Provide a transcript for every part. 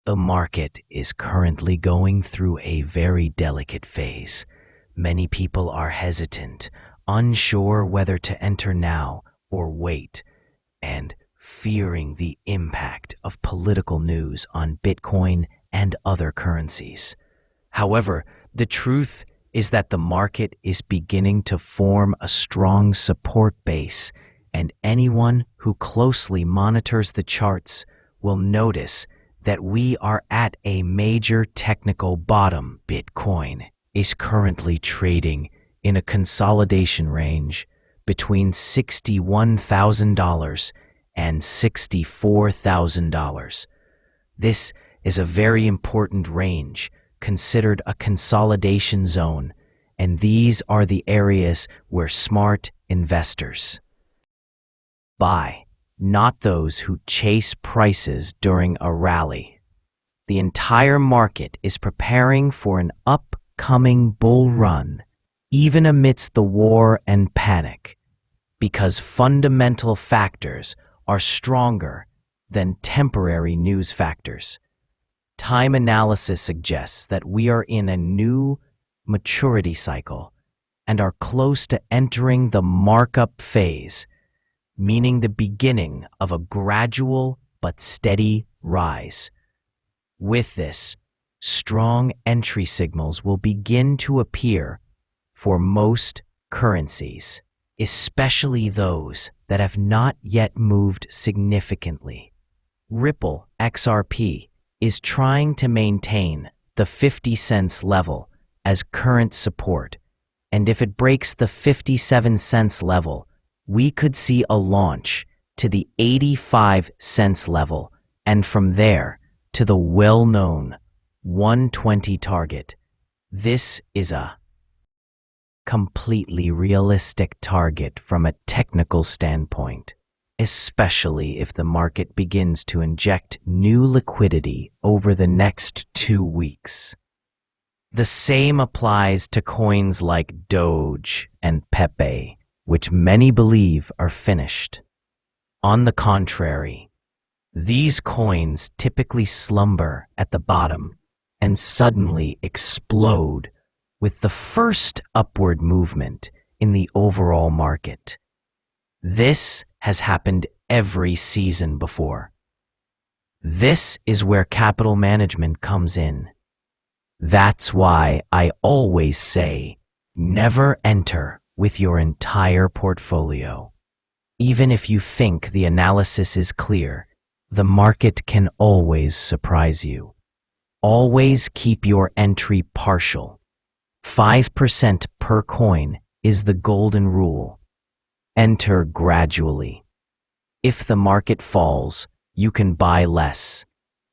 The market is currently going through a very delicate phase. Many people are hesitant, unsure whether to enter now or wait, and fearing the impact of political news on Bitcoin and other currencies. However, the truth is that the market is beginning to form a strong support base, and anyone who closely monitors the charts will notice that we are at a major technical bottom. Bitcoin is currently trading in a consolidation range between $61,000 and $64,000. This is a very important range, considered a consolidation zone, and these are the areas where smart investors buy, not those who chase prices during a rally. The entire market is preparing for an upcoming bull run, even amidst the war and panic, because fundamental factors are stronger than temporary news factors. Time analysis suggests that we are in a new maturity cycle and are close to entering the markup phase, meaning the beginning of a gradual but steady rise. With this, strong entry signals will begin to appear for most currencies, especially those that have not yet moved significantly. Ripple XRP is trying to maintain the 50 cents level as current support, and if it breaks the 57 cents level, we could see a launch to the 85 cents level, and from there to the well-known 120 target. This is a completely realistic target from a technical standpoint, especially if the market begins to inject new liquidity over the next 2 weeks. The same applies to coins like Doge and Pepe, which many believe are finished. On the contrary, these coins typically slumber at the bottom and suddenly explode with the first upward movement in the overall market. This has happened every season before. This is where capital management comes in. That's why I always say, never enter with your entire portfolio. Even if you think the analysis is clear, the market can always surprise you. Always keep your entry partial. 5% per coin is the golden rule. Enter gradually. If the market falls, you can buy less,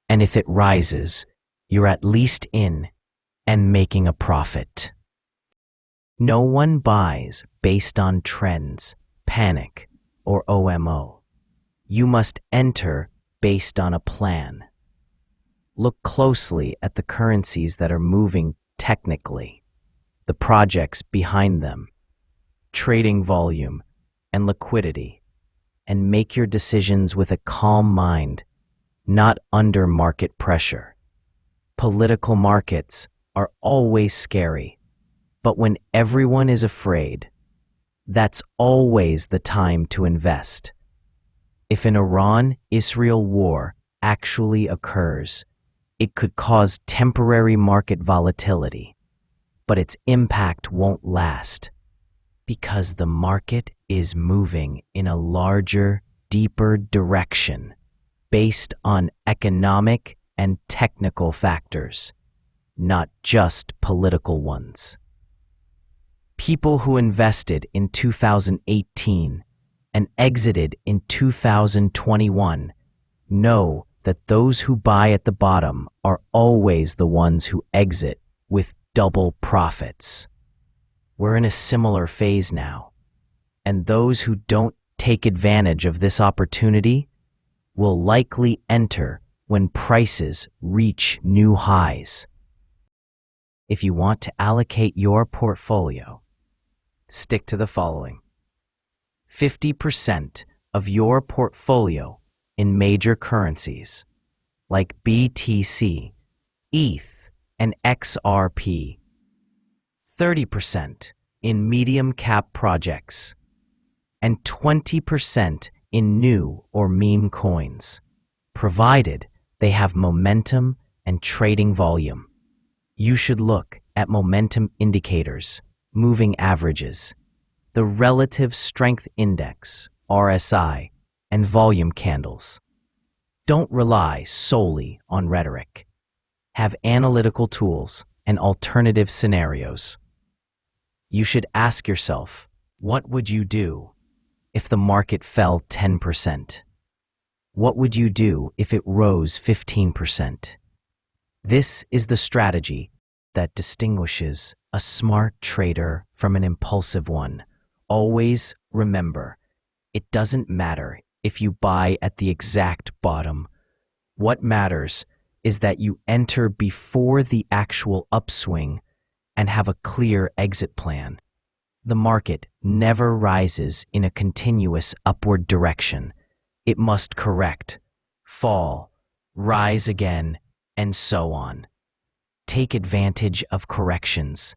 and if it rises, you're at least in and making a profit. No one buys based on trends, panic, or OMO. You must enter based on a plan. Look closely at the currencies that are moving technically, the projects behind them, trading volume, and liquidity, and make your decisions with a calm mind, not under market pressure. Political markets are always scary, but when everyone is afraid, that's always the time to invest. If an Iran-Israel war actually occurs, it could cause temporary market volatility, but its impact won't last because the market is moving in a larger, deeper direction based on economic and technical factors, not just political ones. People who invested in 2018 and exited in 2021 know that those who buy at the bottom are always the ones who exit with double profits. We're in a similar phase now, and those who don't take advantage of this opportunity will likely enter when prices reach new highs. If you want to allocate your portfolio, stick to the following. 50% of your portfolio in major currencies, like BTC, ETH, and XRP. 30% in medium cap projects, and 20% in new or meme coins, provided they have momentum and trading volume. You should look at momentum indicators, moving averages, the Relative Strength Index, RSI, and volume candles. Don't rely solely on rhetoric. Have analytical tools and alternative scenarios. You should ask yourself, what would you do if the market fell 10%? What would you do if it rose 15%? This is the strategy that distinguishes a smart trader from an impulsive one. Always remember, it doesn't matter if you buy at the exact bottom. What matters is that you enter before the actual upswing and have a clear exit plan. The market never rises in a continuous upward direction. It must correct, fall, rise again, and so on. Take advantage of corrections.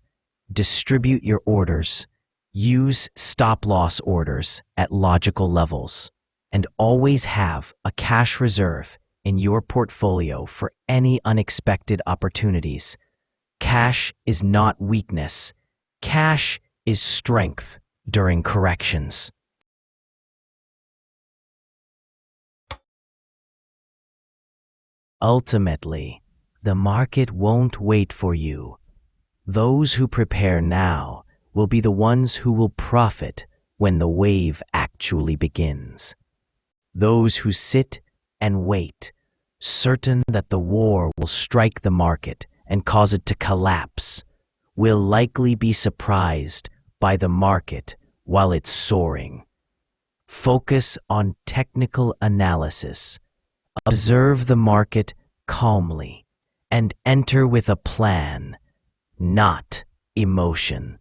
Distribute your orders. Use stop-loss orders at logical levels. And always have a cash reserve in your portfolio for any unexpected opportunities. Cash is not weakness. Cash is strength during corrections. Ultimately, the market won't wait for you. Those who prepare now will be the ones who will profit when the wave actually begins. Those who sit and wait, certain that the war will strike the market and cause it to collapse, will likely be surprised by the market while it's soaring. Focus on technical analysis. Observe the market calmly and enter with a plan, not emotion.